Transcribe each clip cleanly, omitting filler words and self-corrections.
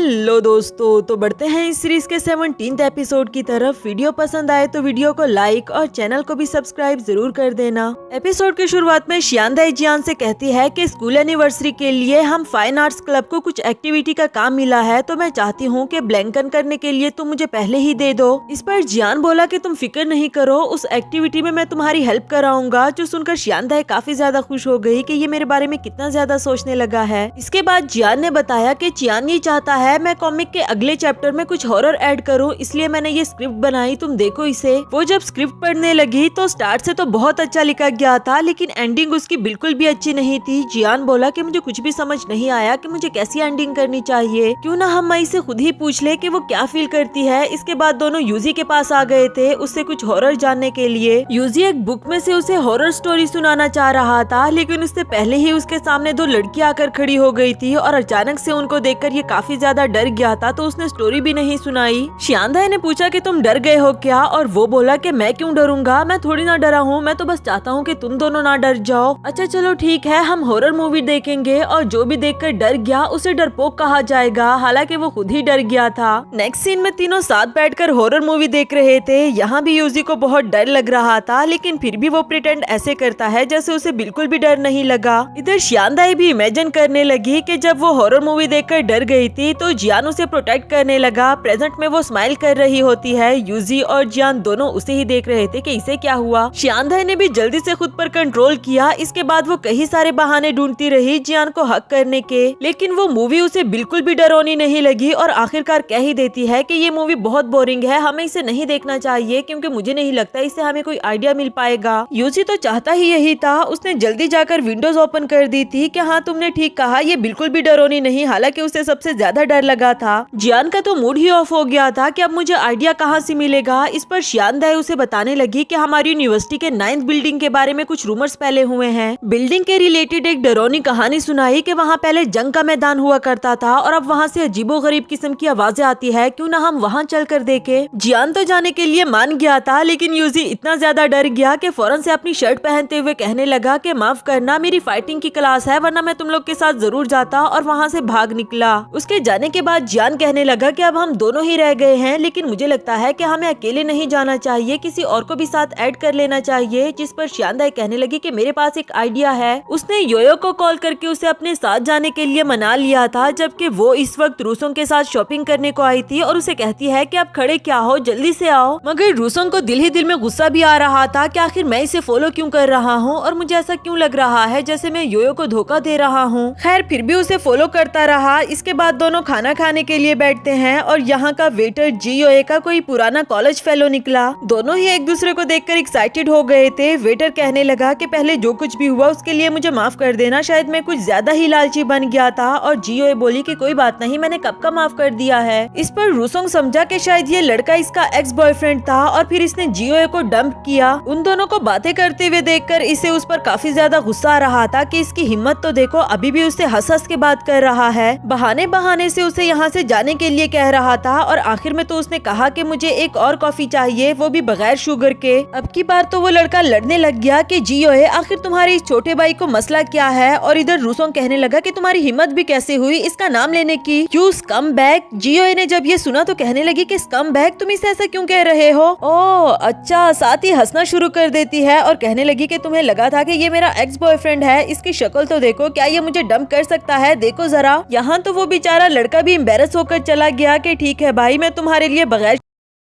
Hello दोस्तों, तो बढ़ते हैं इस सीरीज के 17th एपिसोड की तरफ। वीडियो पसंद आए तो वीडियो को लाइक और चैनल को भी सब्सक्राइब जरूर कर देना। एपिसोड की शुरुआत में शियांदाई जियान से कहती है कि स्कूल एनिवर्सरी के लिए हम फाइन आर्ट्स क्लब को कुछ एक्टिविटी का काम मिला है, तो मैं चाहती हूँ कि ब्लैंकन करने के लिए तुम मुझे पहले ही दे दो। इस पर जियान बोला कि तुम फिक्र नहीं करो, उस एक्टिविटी में मैं तुम्हारी हेल्प कराऊंगा। जो सुनकर शियांदाई काफी ज्यादा खुश हो गई कि ये मेरे बारे में कितना ज्यादा सोचने लगा है। इसके बाद जियान ने बताया कि चियान ये चाहता है मैं कॉमिक के अगले चैप्टर में कुछ हॉरर ऐड करूं, इसलिए मैंने ये स्क्रिप्ट बनाई, तुम देखो इसे। वो जब स्क्रिप्ट पढ़ने लगी तो स्टार्ट से तो बहुत अच्छा लिखा गया था, लेकिन एंडिंग उसकी बिल्कुल भी अच्छी नहीं थी। जियान बोला कि मुझे कुछ भी समझ नहीं आया कि मुझे कैसी एंडिंग करनी चाहिए, क्यों ना हम मई से खुद ही पूछ ले कि वो क्या फील करती है। इसके बाद दोनों यूजी के पास आ गए थे उससे कुछ हॉरर जानने के लिए। यूजी एक बुक में से उसे हॉरर स्टोरी सुनाना चाह रहा था, लेकिन उससे पहले ही उसके सामने दो लड़कियां आकर खड़ी हो गई थी और अचानक से उनको देखकर ये काफी ज्यादा डर गया था, तो उसने स्टोरी भी नहीं सुनाई। शियांदाई ने पूछा कि तुम डर गए हो क्या, और वो बोला कि मैं क्यों डरूंगा, मैं थोड़ी ना डरा हूँ, मैं तो बस चाहता हूँ कि तुम दोनों ना डर जाओ। अच्छा चलो ठीक है, हम हॉरर मूवी देखेंगे, और जो भी देखकर डर गया उसे डरपोक कहा जाएगा, हालांकि वो खुद ही डर गया था। नेक्स्ट सीन में तीनों साथ बैठकर हॉरर मूवी देख रहे थे। यहाँ भी यूजी को बहुत डर लग रहा था, लेकिन फिर भी वो प्रिटेंड ऐसे करता है जैसे उसे बिल्कुल भी डर नहीं लगा। इधर शियांदाई भी इमेजिन करने लगी कि जब वो हॉरर मूवी देखकर डर गई थी तो जियान उसे प्रोटेक्ट करने लगा। प्रेजेंट में वो स्माइल कर रही होती है। यूजी और जियान दोनों उसे ही देख रहे थे कि इसे क्या हुआ। शियांदाई ने भी जल्दी से खुद पर कंट्रोल किया। इसके बाद वो कई सारे बहाने ढूंढती रही जियान को हक करने के, लेकिन वो मूवी उसे बिल्कुल भी डरावनी नहीं लगी और आखिरकार कह ही देती है कि ये मूवी बहुत बोरिंग है, हमें इसे नहीं देखना चाहिए, क्योंकि मुझे नहीं लगता इससे हमें कोई आइडिया मिल पाएगा। यूजी तो चाहता ही यही था, उसने जल्दी जाकर विंडोज ओपन कर दी थी कि हाँ तुमने ठीक कहा, ये बिल्कुल भी डरावनी नहीं, हालांकि उसे सबसे ज्यादा डर लगा था। जियान का तो मूड ही ऑफ हो गया था कि अब मुझे आइडिया कहाँ से मिलेगा। इस पर शियांदाई उसे बताने लगी कि हमारी यूनिवर्सिटी के 9th बिल्डिंग के बारे में कुछ रूमर्स फैले हुए हैं। बिल्डिंग के रिलेटेड एक डरावनी कहानी सुनाई कि वहाँ पहले जंग का मैदान हुआ करता था और अब वहाँ से अजीबोगरीब किस्म की आवाजें आती है, क्यों ना हम वहाँ चल कर देखे। जियान तो जाने के लिए मान गया था, लेकिन यूजी इतना ज्यादा डर गया कि फौरन से अपनी शर्ट पहनते हुए कहने लगा कि माफ करना, मेरी फाइटिंग की क्लास है, वरना मैं तुम लोग के साथ जरूर जाता, और वहाँ से भाग निकला। उसके जाने के बाद जियान कहने लगा कि अब हम दोनों ही रह गए हैं, लेकिन मुझे लगता है कि हमें अकेले नहीं जाना चाहिए, किसी और को भी साथ ऐड कर लेना चाहिए। जिस पर शियांदाई कहने लगी कि मेरे पास एक आइडिया है। उसने योयो को कॉल करके उसे अपने साथ जाने के लिए मना लिया था, जबकि वो इस वक्त रूसों के साथ शॉपिंग करने को आई थी और उसे कहती है कि आप खड़े क्या हो, जल्दी से आओ। मगर रूसों को दिल ही दिल में गुस्सा भी आ रहा था कि आखिर मैं इसे फॉलो क्यों कर रहा हूँ और मुझे ऐसा क्यों लग रहा है जैसे मैं योयो को धोखा दे रहा हूँ। खैर फिर भी उसे फॉलो करता रहा। इसके बाद दोनों खाना खाने के लिए बैठते हैं और यहाँ का वेटर जियोए का कोई पुराना कॉलेज फेलो निकला। दोनों ही एक दूसरे को देखकर एक्साइटेड हो गए थे। वेटर कहने लगा कि पहले जो कुछ भी हुआ उसके लिए मुझे माफ कर देना, शायद मैं कुछ ज्यादा ही लालची बन गया था। और जियोए बोली कि कोई बात नहीं, मैंने कब का माफ कर दिया है। इस पर रूसोंग समझा कि शायद ये लड़का इसका एक्स बॉयफ्रेंड था और फिर इसने जियोए को डंप किया। उन दोनों को बातें करते हुए देखकर इसे उस पर काफी ज्यादा गुस्सा आ रहा था कि इसकी हिम्मत तो देखो, अभी भी उससे हंस हंस के बात कर रहा है। बहाने बहाने से उसे यहाँ से जाने के लिए कह रहा था और आखिर में तो उसने कहा कि मुझे एक और कॉफी चाहिए, वो भी बगैर शुगर के। अब की बार तो वो लड़का लड़ने लग गया कि जियोए आखिर तुम्हारे इस छोटे भाई को मसला क्या है। और इधर रूसोंग कहने लगा कि तुम्हारी हिम्मत भी कैसे हुई इसका नाम लेने की, यू स्कम बैग। जियोए ने जब ये सुना तो कहने लगी कि स्कम बैग, तुम इसे ऐसा क्यों कह रहे हो। ओह अच्छा, साथ ही हंसना शुरू कर देती है और कहने लगी कि तुम्हें लगा था कि ये मेरा एक्स बॉयफ्रेंड है, इसकी शक्ल तो देखो, क्या ये मुझे डंप कर सकता है, देखो जरा। यहाँ तो वो बेचारा लड़का भी एम्बेरस होकर चला गया कि ठीक है भाई, मैं तुम्हारे लिए बगैर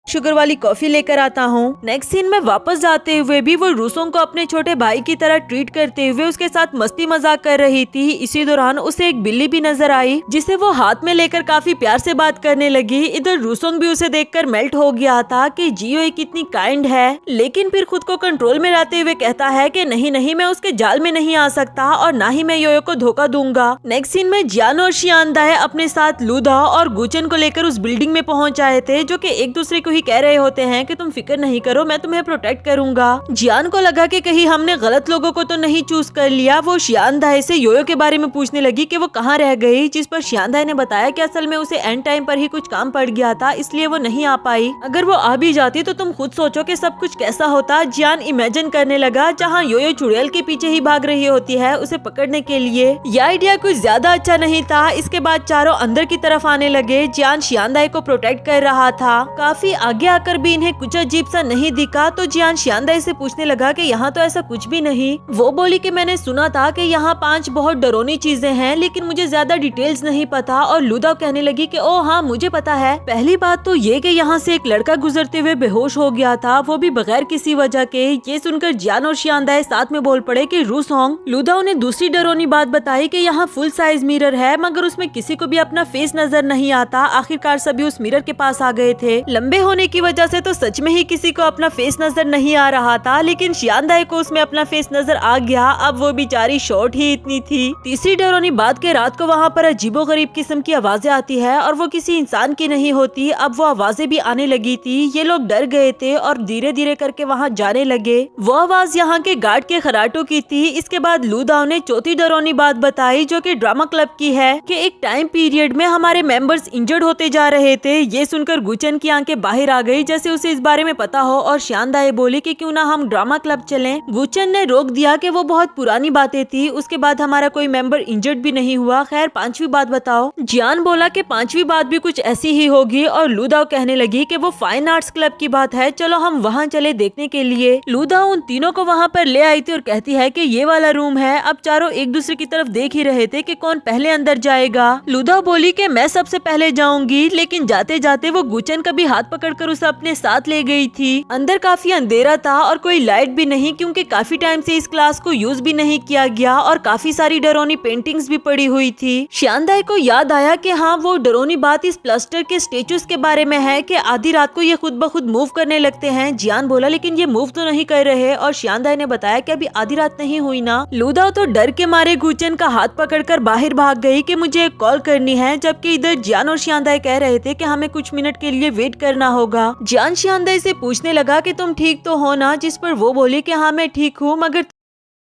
शुगर वाली कॉफी लेकर आता हूँ। नेक्स्ट सीन में वापस जाते हुए भी वो रूसों को अपने छोटे भाई की तरह ट्रीट करते हुए उसके साथ मस्ती मजाक कर रही थी। इसी दौरान उसे एक बिल्ली भी नजर आई जिसे वो हाथ में लेकर काफी प्यार से बात करने लगी। इधर रूसोंग भी उसे देखकर मेल्ट हो गया था कि जियोए कितनी काइंड है, लेकिन फिर खुद को कंट्रोल में लाते हुए कहता है कि नहीं नहीं, मैं उसके जाल में नहीं आ सकता और ना ही मैं योयो को धोखा दूंगा। नेक्स्ट सीन में जियान और शियांदाई अपने साथ लूधा और गुचन को लेकर उस बिल्डिंग में पहुंच आए थे, जो कि एक दूसरे को ही कह रहे होते हैं कि तुम फिक्र नहीं करो, मैं तुम्हें प्रोटेक्ट करूंगा। जियान को लगा कि कहीं हमने गलत लोगों को तो नहीं चूज कर लिया। वो शियांदाई से योयो के बारे में पूछने लगी कि वो कहाँ रह गई, जिस पर शियांदाई ने बताया कि असल में उसे एंड टाइम पर ही कुछ काम पड़ गया था, इसलिए वो नहीं आ पाई। अगर वो आ भी जाती तो तुम खुद सोचो कि सब कुछ कैसा होता। जियान इमेजिन करने लगा जहाँ योयो चुड़ैल के पीछे ही भाग रही होती है उसे पकड़ने के लिए। यह आइडिया कुछ ज्यादा अच्छा नहीं था। इसके बाद चारों अंदर की तरफ आने लगे। जियान शियांदाई को प्रोटेक्ट कर रहा था। काफी आगे आकर भी इन्हें कुछ अजीब सा नहीं दिखा तो जियान शियांदाई से पूछने लगा कि यहाँ तो ऐसा कुछ भी नहीं। वो बोली कि मैंने सुना था कि यहाँ 5 बहुत डरावनी चीजें हैं, लेकिन मुझे ज्यादा डिटेल्स नहीं पता। और लुदाओ कहने लगी कि ओ हाँ मुझे पता है। पहली बात तो ये कि यहाँ से एक लड़का गुजरते हुए बेहोश हो गया था, वो भी बगैर किसी वजह के। ये सुनकर जियान और शियांदाई साथ में बोल पड़े कि रूसोंग। लुदाओ ने दूसरी डरावनी बात बताई कि यहाँ फुल साइज मिरर है, मगर उसमें किसी को भी अपना फेस नजर नहीं आता। आखिरकार सभी उस मिरर के पास आ गए थे। लंबे होने की वजह से तो सच में ही किसी को अपना फेस नजर नहीं आ रहा था, लेकिन शियांदाई को उसमें अपना फेस नजर आ गया। अब वो बेचारी शॉर्ट ही इतनी थी। तीसरी डरावनी बात के रात को वहाँ पर अजीबोगरीब किस्म की आवाजें आती है और वो किसी इंसान की नहीं होती। अब वो आवाजें भी आने लगी थी। ये लोग डर गए थे और धीरे धीरे करके वहाँ जाने लगे। वो आवाज यहाँ के गार्ड के खराटों की थी। इसके बाद लुदाओ ने चौथी डरावनी बात बताई जो कि ड्रामा क्लब की है कि एक टाइम पीरियड में हमारे मेंबर्स इंजर्ड होते जा रहे थे। ये सुनकर गुचन की आंखें बाहर आ गई जैसे उसे इस बारे में पता हो, और शियांदाई बोली कि क्यों ना हम ड्रामा क्लब चलें। गुचन ने रोक दिया कि वो बहुत पुरानी बातें थी, उसके बाद हमारा कोई मेंबर इंजर्ड भी नहीं हुआ। खैर 5वीं बात बताओ। जियान बोला कि 5वीं बात भी कुछ ऐसी ही होगी, और लुदाओ कहने लगी कि वो फाइन आर्ट्स क्लब की बात है, चलो हम वहाँ चले देखने के लिए। लुदाओ उन तीनों को वहाँ पर ले आई थी और कहती है कि ये वाला रूम है। अब चारों एक दूसरे की तरफ देख ही रहे थे कि कौन पहले अंदर जाएगा। लुदाओ बोली कि मैं सबसे पहले जाऊंगी, लेकिन जाते जाते वो गुचन का भी हाथ पकड़कर उसे अपने साथ ले गई थी। अंदर काफी अंधेरा था और कोई लाइट भी नहीं, क्योंकि काफी टाइम से इस क्लास को यूज भी नहीं किया गया, और काफी सारी डरावनी पेंटिंग्स भी पड़ी हुई थी। शियांदाई को याद आया कि हाँ वो डरावनी बात इस प्लास्टर के स्टेचूज के बारे में है कि आधी रात को ये खुद ब खुद मूव करने लगते हैं। जियान बोला लेकिन ये मूव तो नहीं कर रहे, और शियांदाई ने बताया कि अभी आधी रात नहीं हुई ना। लुदाओ तो डर के मारे गुचन का हाथ पकड़कर बाहर भाग गई कि मुझे एक कॉल करनी है, जबकि इधर जियान और शियांदाई कह रहे थे कि हमें कुछ मिनट के लिए वेट करना होगा। जियान शियांदाई से पूछने लगा कि तुम ठीक तो हो ना, जिस पर वो बोली कि हाँ मैं ठीक हूँ, मगर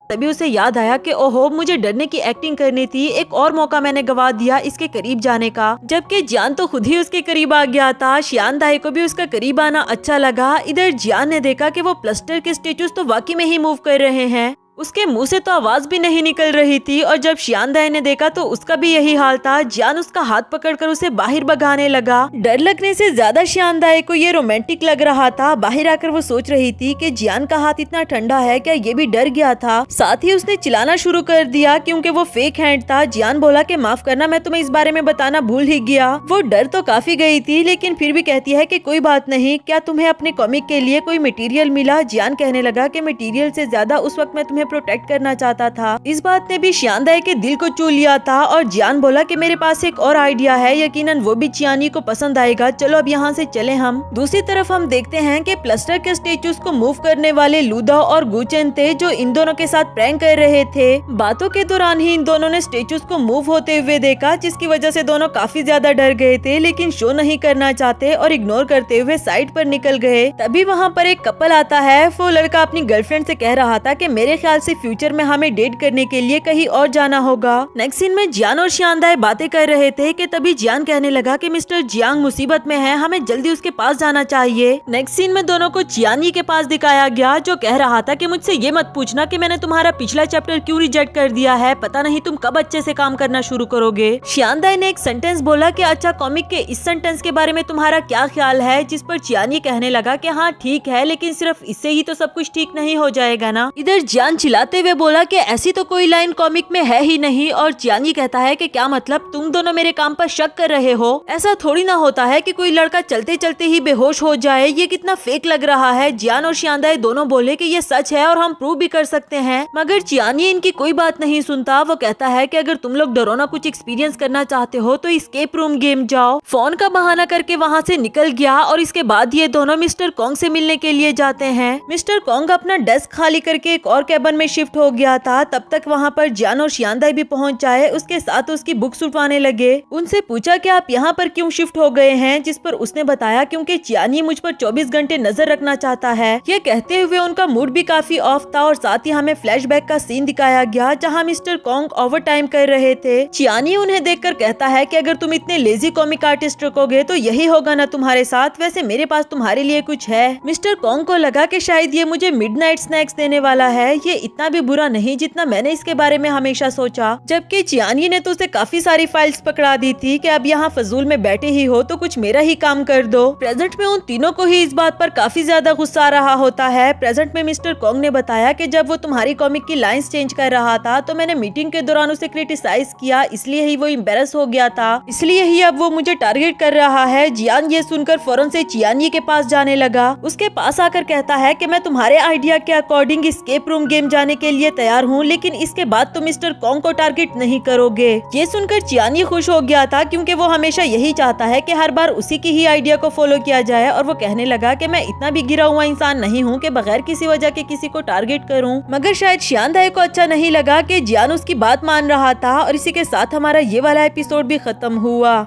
तभी उसे याद आया कि ओहो मुझे डरने की एक्टिंग करनी थी, एक और मौका मैंने गवा दिया इसके करीब जाने का। जबकि जियान तो खुद ही उसके करीब आ गया था। शियांदाई को भी उसका करीब आना अच्छा लगा। इधर जियान ने देखा कि वो प्लास्टर के स्टेचूज तो वाकई में ही मूव कर रहे हैं। उसके मुंह से तो आवाज भी नहीं निकल रही थी, और जब शियांदाई ने देखा तो उसका भी यही हाल था। जियान उसका हाथ पकड़कर उसे बाहर भगाने लगा। डर लगने से ज्यादा शियांदाई को ये रोमांटिक लग रहा था। बाहर आकर वो सोच रही थी कि जियान का हाथ इतना ठंडा है, क्या ये भी डर गया था। साथ ही उसने चिल्लाना शुरू कर दिया क्योंकि वो फेक हैंड था। जियान बोला कि माफ करना, मैं तुम्हें इस बारे में बताना भूल ही गया। वो डर तो काफी गई थी, लेकिन फिर भी कहती है कि कोई बात नहीं, क्या तुम्हें अपने कॉमिक के लिए कोई मटेरियल मिला। जियान कहने लगा कि मटेरियल से ज्यादा उस वक्त मैं तुम्हें प्रोटेक्ट करना चाहता था। इस बात ने भी शियांदाई के दिल को छू लिया था, और जियान बोला कि मेरे पास एक और आइडिया है, यकीनन वो भी चियानी को पसंद आएगा, चलो अब यहाँ से चले हम। दूसरी तरफ हम देखते हैं कि प्लास्टर के स्टेचूज को मूव करने वाले लुदाओ और गुचन थे, जो इन दोनों के साथ प्रैंक कर रहे थे। बातों के दौरान ही इन दोनों ने स्टेचूज को मूव होते हुए देखा, जिसकी वजह से दोनों काफी ज्यादा डर गए थे, लेकिन शो नहीं करना चाहते और इग्नोर करते हुए साइड पर निकल गए। तभी वहाँ पर एक कपल आता है। वो लड़का अपनी गर्लफ्रेंड से कह रहा था कि मेरे ख्याल से फ्यूचर में हमें डेट करने के लिए कहीं और जाना होगा। नेक्स्ट सीन में जियान और शियांदाई बातें कर रहे थे कि तभी जियान कहने लगा कि मिस्टर जियांग मुसीबत में है, हमें जल्दी उसके पास जाना चाहिए। नेक्स्ट सीन में दोनों को चियानी के पास दिखाया गया, जो कह रहा था कि मुझसे ये मत पूछना कि मैंने तुम्हारा पिछला चैप्टर क्यों रिजेक्ट कर दिया है, पता नहीं तुम कब अच्छे से काम करना शुरू करोगे। शियांदाई ने एक सेंटेंस बोला कि अच्छा कॉमिक के इस सेंटेंस के बारे में तुम्हारा क्या ख्याल है, जिस पर चियानी कहने लगा कि हाँ ठीक है, लेकिन सिर्फ इससे ही तो सब कुछ ठीक नहीं हो जाएगा ना। इधर जियान चिल्लाते हुए बोला कि ऐसी तो कोई लाइन कॉमिक में है ही नहीं, और चियानी कहता है कि क्या मतलब, तुम दोनों मेरे काम पर शक कर रहे हो। ऐसा थोड़ी ना होता है कि कोई लड़का चलते चलते ही बेहोश हो जाए, ये कितना फेक लग रहा है। जियान और शियांदाई दोनों बोले कि ये सच है और हम प्रूव भी कर सकते हैं, मगर चियानी इनकी कोई बात नहीं सुनता। वो कहता है कि अगर तुम लोग डरावना कुछ एक्सपीरियंस करना चाहते हो तो एस्केप रूम गेम जाओ। फोन का बहाना करके वहाँ से निकल गया, और इसके बाद ये दोनों मिस्टर कॉन्ग से मिलने के लिए जाते हैं। मिस्टर कॉन्ग अपना डेस्क खाली करके एक और कैबिन वन में शिफ्ट हो गया था तब तक वहाँ पर जियान और शियांदाई भी पहुँच जाए, उसके साथ उसकी बुक्स उठवाने लगे। उनसे पूछा कि आप यहाँ पर क्यों शिफ्ट हो गए हैं, जिस पर उसने बताया क्योंकि चियानी मुझ पर 24 घंटे नजर रखना चाहता है। ये कहते हुए उनका मूड भी काफी ऑफ था और साथ ही हमें फ्लैशबैक का सीन दिखाया गया जहाँ मिस्टर कॉन्ग ओवर टाइम कर रहे थे। चियानी उन्हें देखकर कहता है कि अगर तुम इतने लेजी कॉमिक आर्टिस्ट रखोगे तो यही होगा ना तुम्हारे साथ, वैसे मेरे पास तुम्हारे लिए कुछ है। मिस्टर कॉन्ग को लगा कि शायद ये मुझे मिडनाइट स्नैक्स देने वाला है, ये इतना भी बुरा नहीं जितना मैंने इसके बारे में हमेशा सोचा। जबकि चियानी ने तो उसे काफी सारी फाइल्स पकड़ा दी थी कि अब यहाँ फजूल में बैठे ही हो तो कुछ मेरा ही काम कर दो। प्रेजेंट में उन तीनों को ही इस बात पर काफी ज्यादा गुस्सा आ रहा होता है। प्रेजेंट में मिस्टर कॉन्ग ने बताया कि जब वो तुम्हारी कॉमिक की लाइंस चेंज कर रहा था तो मैंने मीटिंग के दौरान उसे क्रिटिसाइज किया, इसलिए ही वो एम्बैरस हो गया था, इसलिए ही अब वो मुझे टारगेट कर रहा है। जियान ये सुनकर फौरन से चियानी के पास जाने लगा। उसके पास आकर कहता है कि मैं तुम्हारे आइडिया के अकॉर्डिंग एस्केप रूम गेम जाने के लिए तैयार हूँ, लेकिन इसके बाद तुम मिस्टर कॉन्ग को टारगेट नहीं करोगे। ये सुनकर चियानी खुश हो गया था क्योंकि वो हमेशा यही चाहता है कि हर बार उसी की ही आइडिया को फॉलो किया जाए, और वो कहने लगा कि मैं इतना भी गिरा हुआ इंसान नहीं हूँ कि बगैर किसी वजह के किसी को टारगेट करूँ। मगर शायद शियांदाई को अच्छा नहीं लगा कि जियान उसकी बात मान रहा था, और इसी के साथ हमारा ये वाला एपिसोड भी खत्म हुआ।